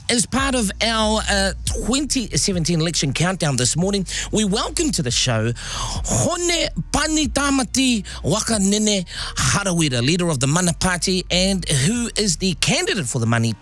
as part of our 2017 election countdown this morning, we welcome to the show Hone Panitamati Wakanene Harawira, leader of the Mana Party and who is the candidate for the Mana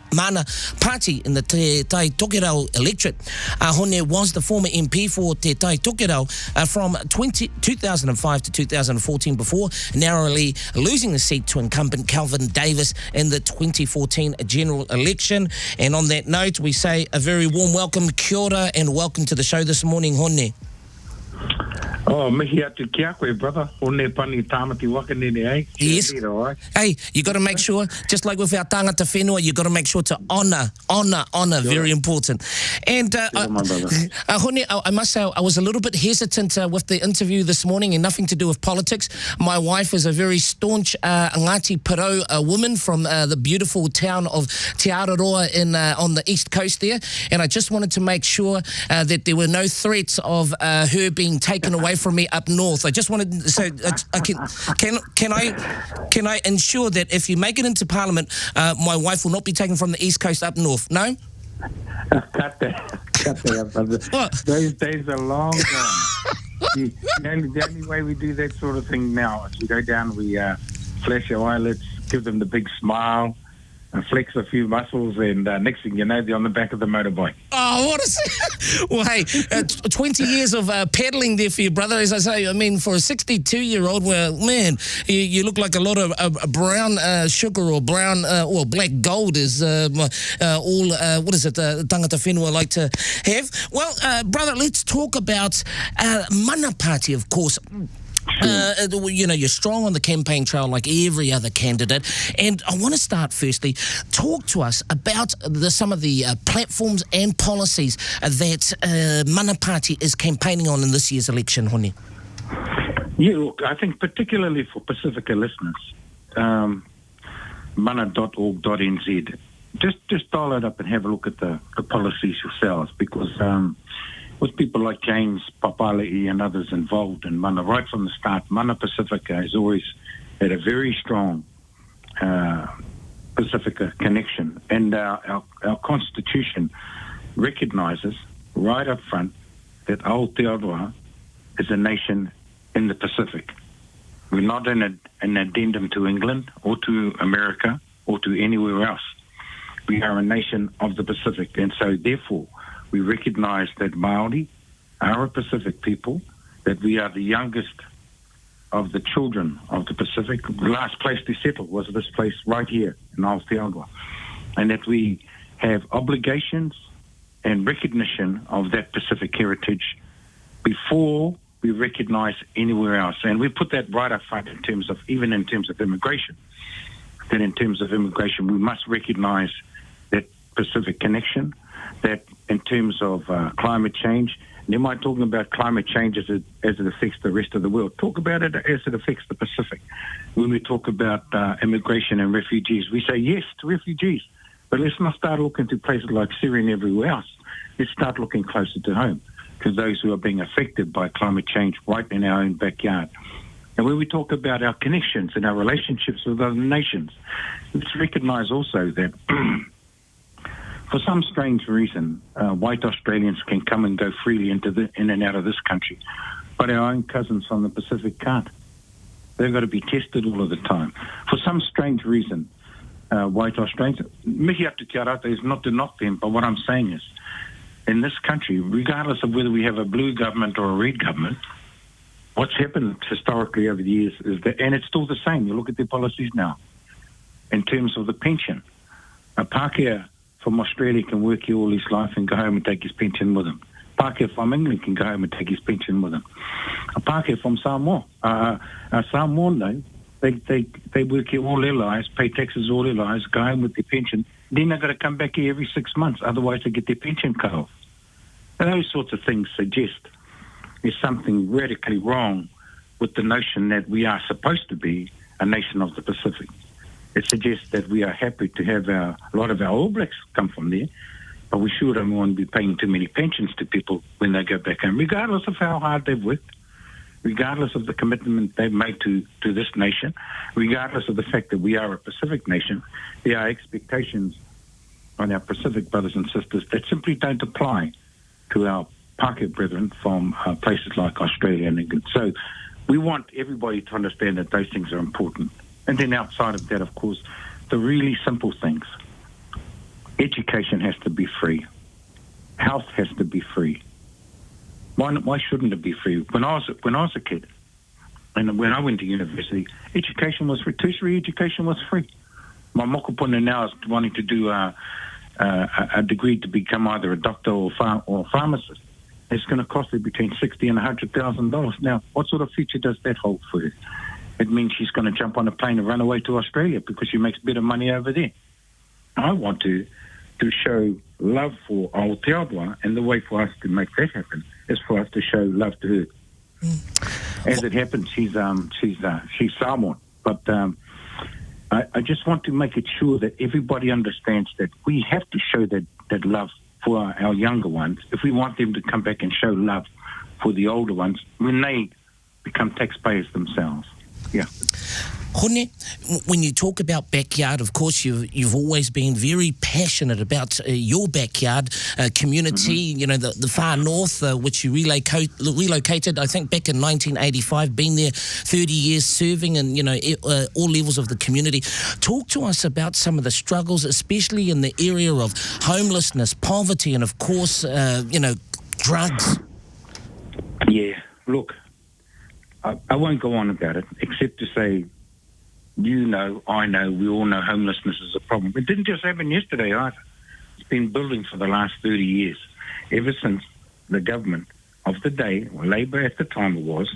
Party in the Te Tai Tokerau electorate. Hone was the former MP for Te Tai Tokerau from 2005 to 2014 before narrowly losing the seat to incumbent Calvin Davis in the 2014 general election. And on that note, we say a very warm welcome, kia ora, and welcome to the show this morning, Hone. Oh, mihi atu kia koe, brother. Hone pani tāmati wakanene, eh? Yes. Hey, you got to make sure, just like with our tangata whenua, you got to make sure to honour, very important. And Hone, I must say, I was a little bit hesitant with the interview this morning, and nothing to do with politics. My wife is a very staunch Ngāti Parau woman from the beautiful town of Te Araroa on the east coast there, and I just wanted to make sure that there were no threats of her being taken away from me up north. I just wanted to say, can I ensure that if you make it into Parliament, my wife will not be taken from the east coast up north? No? Cut that, brother. Those days are long gone. The only way we do that sort of thing now is we go down, we flash our eyelids, give them the big smile, and flex a few muscles, and next thing you know, they're on the back of the motorbike. Oh, what a... Well, hey, 20 years of peddling there for you, brother, as I say. I mean, for a 62-year-old, well, man, you look like a lot of brown sugar or brown or black gold is what is it, tangata whenua like to have. Well, brother, let's talk about Mana Party, of course. You're strong on the campaign trail like every other candidate, and I want to start firstly, talk to us about some of the platforms and policies that Mana Party is campaigning on in this year's election, Hone. Yeah, look, I think particularly for Pacifica listeners, mana.org.nz, just dial it up and have a look at the policies yourselves, because with people like James Papali'i and others involved in Mana, right from the start, Mana Pacifica has always had a very strong Pacifica connection. And our Constitution recognises right up front that Aotearoa is a nation in the Pacific. We're not an addendum to England or to America or to anywhere else. We are a nation of the Pacific, and so therefore we recognise that Māori are a Pacific people, that we are the youngest of the children of the Pacific. The last place to settle was this place right here in Aotearoa, and that we have obligations and recognition of that Pacific heritage before we recognise anywhere else. And we put that right up front in terms of immigration, that in terms of immigration we must recognise that Pacific connection, that in terms of climate change, and am I talking about climate change as it affects the rest of the world? Talk about it as it affects the Pacific. When we talk about immigration and refugees, we say yes to refugees, but let's not start looking to places like Syria and everywhere else. Let's start looking closer to home, to those who are being affected by climate change right in our own backyard. And when we talk about our connections and our relationships with other nations, let's recognise also that for some strange reason, white Australians can come and go freely in and out of this country, but our own cousins from the Pacific can't. They've got to be tested all of the time. For some strange reason, white Australians, mihi atu kia rata is not to knock them, but what I'm saying is, in this country, regardless of whether we have a blue government or a red government, what's happened historically over the years is that, and it's still the same, you look at their policies now, in terms of the pension. A Pākehā from Australia can work here all his life and go home and take his pension with him. Pākehā from England can go home and take his pension with him. A Pākehā from Samoa, Samoan though, they work here all their lives, pay taxes all their lives, go home with their pension, then they've got to come back here every 6 months, otherwise they get their pension cut off. And those sorts of things suggest there's something radically wrong with the notion that we are supposed to be a nation of the Pacific. It suggests that we are happy to have a lot of our All Blacks come from there, but we sure don't want to be paying too many pensions to people when they go back home, regardless of how hard they've worked, regardless of the commitment they've made to this nation, regardless of the fact that we are a Pacific nation. There are expectations on our Pacific brothers and sisters that simply don't apply to our Pākehā brethren from places like Australia and England. So we want everybody to understand that those things are important. And then outside of that, of course, the really simple things. Education has to be free. Health has to be free. Why shouldn't it be free? When I was a kid, and when I went to university, education was free. Tertiary education was free. My mokopuna now is wanting to do a degree to become either a doctor or a pharmacist. It's going to cost her between $60,000 and $100,000. Now, what sort of future does that hold for her? It means she's going to jump on a plane and run away to Australia because she makes better money over there. I want to show love for Aotearoa, and the way for us to make that happen is for us to show love to her. As it happens, she's Samoan, but I just want to make it sure that everybody understands that we have to show that love for our younger ones if we want them to come back and show love for the older ones when they become taxpayers themselves. Yeah. Hone, when you talk about backyard, of course, you've always been very passionate about your backyard community, you know, the far north, which you relocated, I think, back in 1985, been there 30 years serving and, you know, all levels of the community. Talk to us about some of the struggles, especially in the area of homelessness, poverty, and, of course, you know, drugs. Yeah, look, I won't go on about it, except to say, you know, I know, we all know homelessness is a problem. It didn't just happen yesterday either. It's been building for the last 30 years, ever since the government of the day, or Labour at the time it was,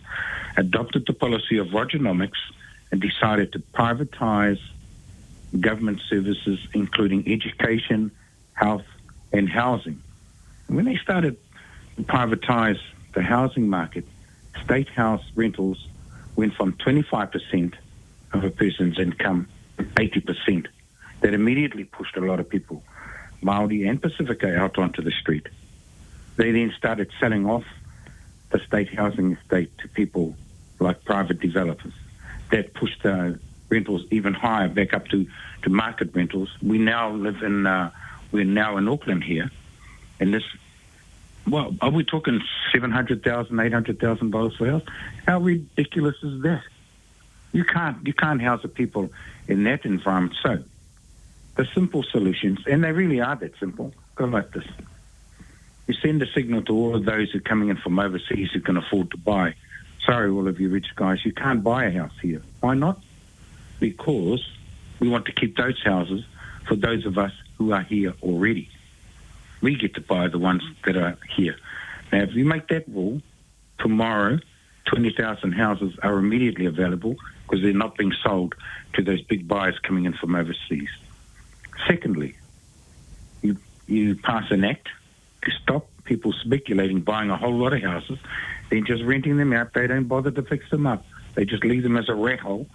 adopted the policy of Rogernomics and decided to privatise government services, including education, health, and housing. And when they started to privatise the housing market, state house rentals went from 25% of a person's income to 80%. That immediately pushed a lot of people, Māori and Pacifica, out onto the street. They then started selling off the state housing estate to people like private developers. That pushed rentals even higher, back up to market rentals. We're now in Auckland here, and this, well, are we talking $700,000, $800,000 for a house? How ridiculous is that? You can't house the people in that environment. So the simple solutions, and they really are that simple, go like this. You send a signal to all of those who are coming in from overseas who can afford to buy. Sorry, all of you rich guys, you can't buy a house here. Why not? Because we want to keep those houses for those of us who are here already. We get to buy the ones that are here. Now, if you make that rule, tomorrow 20,000 houses are immediately available because they're not being sold to those big buyers coming in from overseas. Secondly, you pass an act to stop people speculating, buying a whole lot of houses, then just renting them out. They don't bother to fix them up. They just leave them as a rat hole,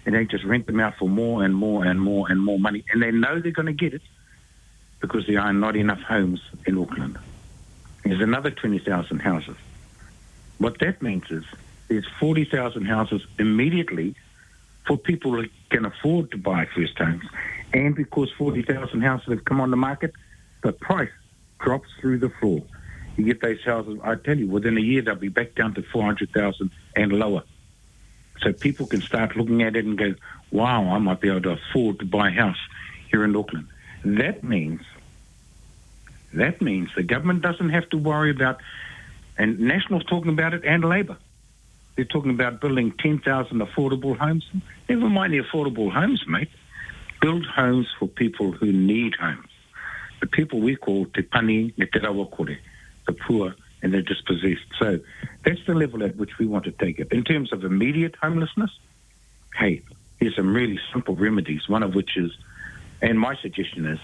and they just rent them out for more and more and more and more money. And they know they're going to get it because there are not enough homes in Auckland. There's another 20,000 houses. What that means is there's 40,000 houses immediately for people who can afford to buy first homes. And because 40,000 houses have come on the market, the price drops through the floor. You get those houses, I tell you, within a year they'll be back down to 400,000 and lower. So people can start looking at it and go, wow, I might be able to afford to buy a house here in Auckland. That means the government doesn't have to worry about, and National's talking about it, and Labour. They're talking about building 10,000 affordable homes. Never mind the affordable homes, mate. Build homes for people who need homes. The people we call te pani e te rawakore, the poor and the dispossessed. So that's the level at which we want to take it. In terms of immediate homelessness, hey, here's some really simple remedies, one of which is, and my suggestion is,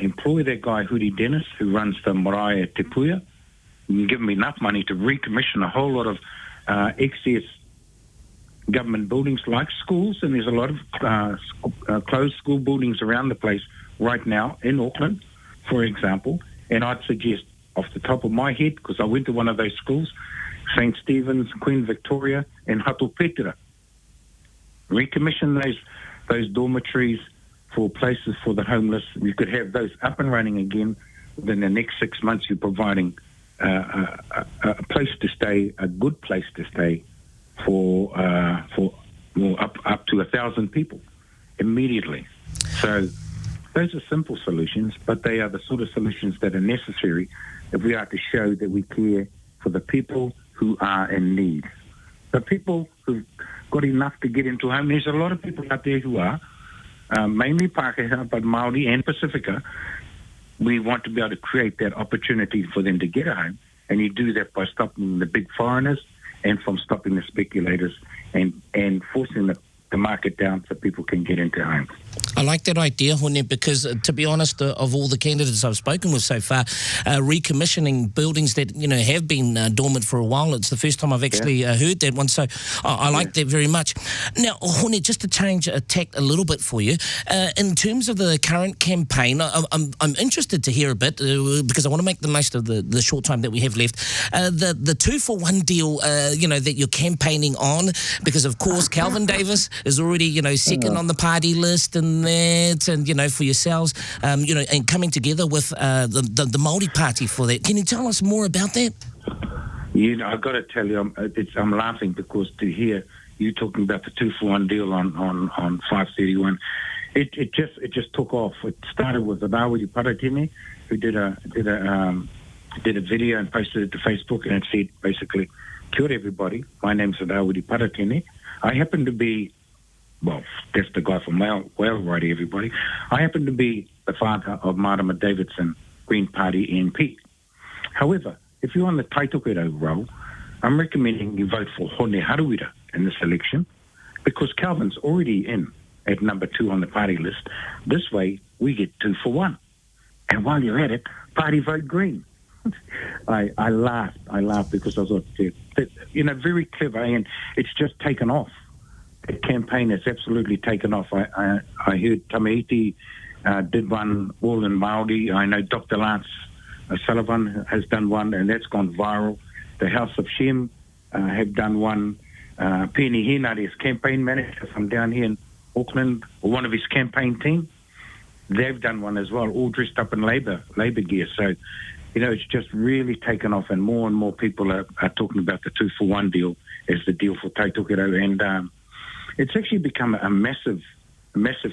employ that guy, Huri Dennis, who runs the Marae Te Puia. You can give him enough money to recommission a whole lot of excess government buildings like schools, and there's a lot of closed school buildings around the place right now in Auckland, for example. And I'd suggest, off the top of my head, because I went to one of those schools, St. Stephen's, Queen Victoria, and Hatupetera. Recommission those dormitories for places for the homeless. We could have those up and running again within the next 6 months. You're providing a place to stay, a good place to stay for up to 1,000 people immediately. So those are simple solutions, but they are the sort of solutions that are necessary if we are to show that we care for the people who are in need. The people who've got enough to get into a home. There's a lot of people out there who are, mainly Pākehā, but Māori and Pacifica. We want to be able to create that opportunity for them to get a home, and you do that by stopping the big foreigners and from stopping the speculators and forcing the market down so people can get into homes. I like that idea, Hone, because to be honest, of all the candidates I've spoken with so far, recommissioning buildings that have been dormant for a while, it's the first time I've actually heard that one. So I like that very much. Now, Hone, just to change tack a little bit for you, in terms of the current campaign, I'm interested to hear a bit because I want to make the most of the short time that we have left. The 2-for-1 deal, that you're campaigning on, because of course Calvin Davis is already second on the party list and that, and for yourselves, and coming together with the Māori Party for that. Can you tell us more about that? I've got to tell you, I'm laughing because to hear you talking about the 2-for-1 deal on 531, it just took off. It started with Harawira Paratini, who did a video and posted it to Facebook, and it said basically, "Kia ora everybody, my name's Harawira Paratini. I happen to be," well, that's the guy from Wailwrighty, everybody. "I happen to be the father of Marama Davidson, Green Party MP. However, if you're on the Taitokerau roll, I'm recommending you vote for Hone Harawira in this election because Calvin's already in at number 2 on the party list. This way, we get 2-for-1. And while you're at it, party vote Green." I laughed because I thought, very clever, and it's just taken off. The campaign has absolutely taken off. I heard Tamaiti did one all in Māori. I know Dr. Lance Sullivan has done one, and that's gone viral. The House of Shem have done one. Penny Henare, his campaign manager from down here in Auckland, or one of his campaign team, they've done one as well, all dressed up in Labour gear. So, it's just really taken off, and more people are talking about the 2-for-1 deal as the deal for Taitokerau, and it's actually become a massive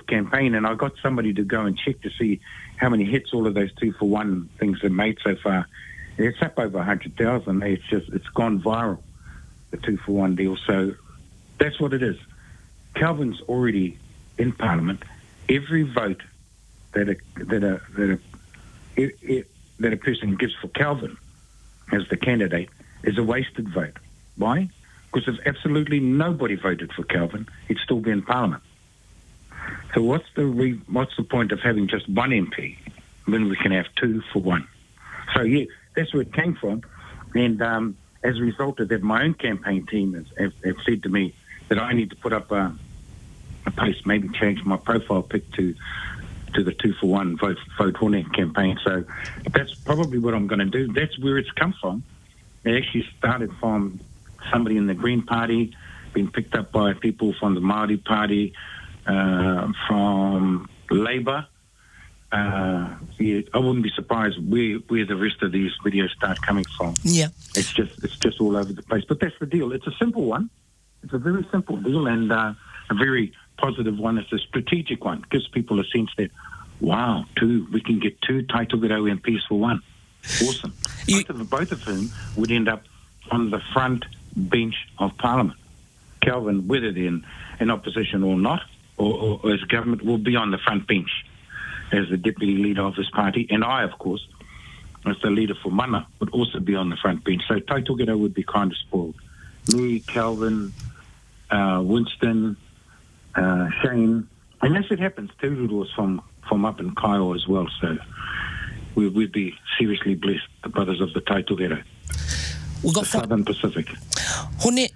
campaign, and I got somebody to go and check to see how many hits all of those 2-for-1 things have made so far. It's up over 100,000. It's gone viral, the 2-for-1 deal. So that's what it is. Calvin's already in Parliament. Every vote that a person gives for Calvin as the candidate is a wasted vote. Why? Because if absolutely nobody voted for Calvin, he'd still be in Parliament. So what's the point of having just one MP when we can have 2-for-1? So yeah, that's where it came from. And as a result of that, my own campaign team have said to me that I need to put up a post, maybe change my profile pic to the 2-for-1 vote Hone campaign. So that's probably what I'm going to do. That's where it's come from. It actually started from somebody in the Green Party, being picked up by people from the Māori Party, from Labour. I wouldn't be surprised where the rest of these videos start coming from. Yeah, it's just all over the place. But that's the deal. It's a simple one. It's a very simple deal, and a very positive one. It's a strategic one. It gives people a sense that, wow, we can get 2 Taitokerau MPs for 1. Awesome. Both of whom would end up on the front bench of Parliament. Calvin, whether they're in opposition or not, or as government, will be on the front bench as the deputy leader of his party. And I, of course, as the leader for Mana, would also be on the front bench. So Taitokerau would be kind of spoiled. Me, Calvin, Winston, Shane, and as it happens, Tūruru was from up in Kaiō as well. So we'd be seriously blessed, the brothers of the Taitokerau. We've got Southern Pacific. Hone,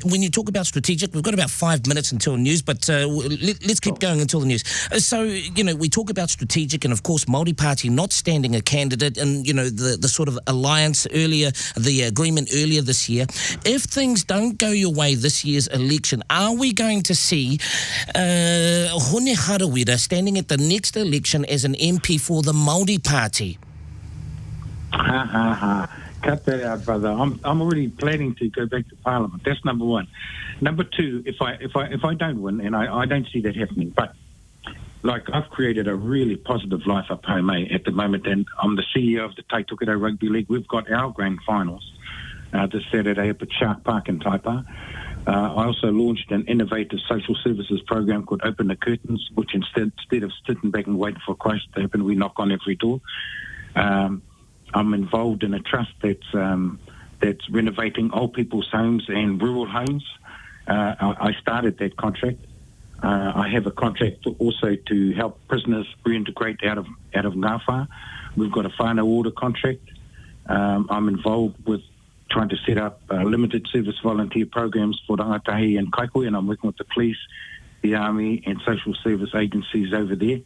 when you talk about strategic, we've got about 5 minutes until news, but let's keep going until the news. So, we talk about strategic, and of course, Māori Party not standing a candidate, and, the sort of alliance earlier, the agreement earlier this year. If things don't go your way this year's election, are we going to see Hone Harawira standing at the next election as an MP for the Māori Party? Cut that out, brother. I'm already planning to go back to Parliament. That's number one. Number two, if I don't win, and I don't see that happening, but like I've created a really positive life up home at the moment, and I'm the CEO of the Taitokera Rugby League. We've got our grand finals this Saturday up at Shark Park in Taipa. I also launched an innovative social services program called Open the Curtains, which instead of sitting back and waiting for Christ to open, we knock on every door. I'm involved in a trust that's renovating old people's homes and rural homes. I started that contract. I have a contract also to help prisoners reintegrate out of Ngāwha. We've got a whānau order contract. I'm involved with trying to set up limited service volunteer programs for rangatahi and kaikoi, and I'm working with the police, the army, and social service agencies over there.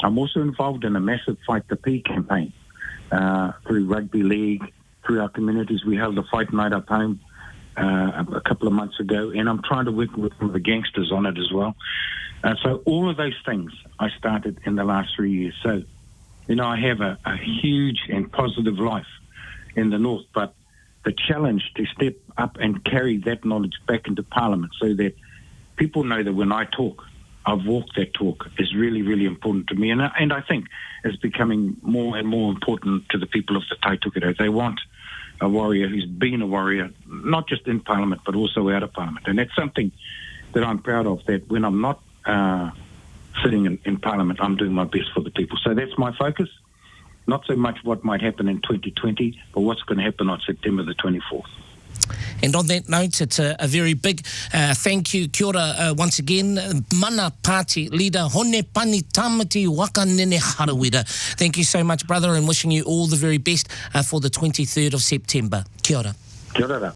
I'm also involved in a massive Fight the P campaign. Through rugby league, through our communities. We held a fight night up home a couple of months ago, and I'm trying to work with some of the gangsters on it as well. So all of those things I started in the last 3 years. So, I have a huge and positive life in the North, but the challenge to step up and carry that knowledge back into Parliament so that people know that when I talk, I've walked that talk is really, really important to me. And I think it's becoming more and more important to the people of the Taitokera. They want a warrior who's been a warrior, not just in Parliament, but also out of Parliament. And that's something that I'm proud of, that when I'm not sitting in Parliament, I'm doing my best for the people. So that's my focus. Not so much what might happen in 2020, but what's going to happen on September the 24th. And on that note, it's a very big thank you. Kia ora once again, Mana Party leader Hone Pani Tamati Wakanene Harawira. Thank you so much, brother, and wishing you all the very best for the 23rd of September. Kia ora. Kia ora.